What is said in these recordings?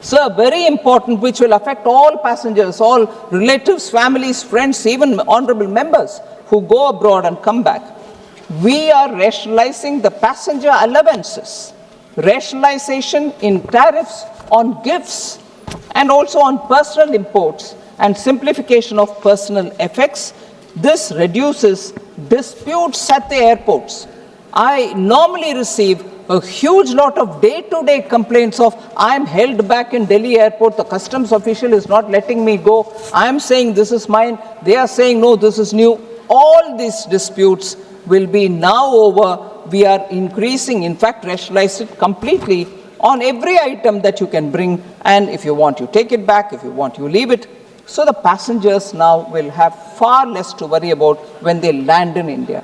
So very important, which will affect all passengers, all relatives, families, friends, even honorable members who go abroad and come back. We are rationalizing the passenger allowances, rationalization in tariffs on gifts and also on personal imports, and simplification of personal effects. This reduces disputes at the airports. I normally receive a huge lot of day-to-day complaints of, I'm held back in Delhi airport, the customs official is not letting me go, I'm saying this is mine, they are saying no, this is new. All these disputes will be now over. We are increasing, in fact, rationalize it completely on every item that you can bring, and if you want, you take it back, if you want, you leave it. So the passengers now will have far less to worry about when they land in India.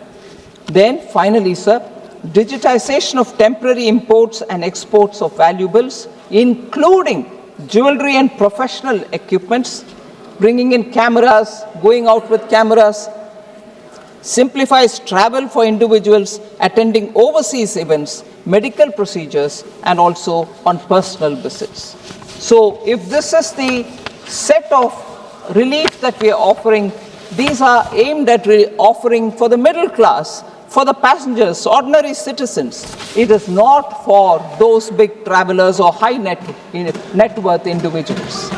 Then finally, sir, digitization of temporary imports and exports of valuables, including jewelry and professional equipments, bringing in cameras, going out with cameras, simplifies travel for individuals attending overseas events, medical procedures, and also on personal visits. So if this is the set of relief that we are offering, these are aimed at offering for the middle class, for the passengers, ordinary citizens. It is not for those big travelers or high net worth individuals.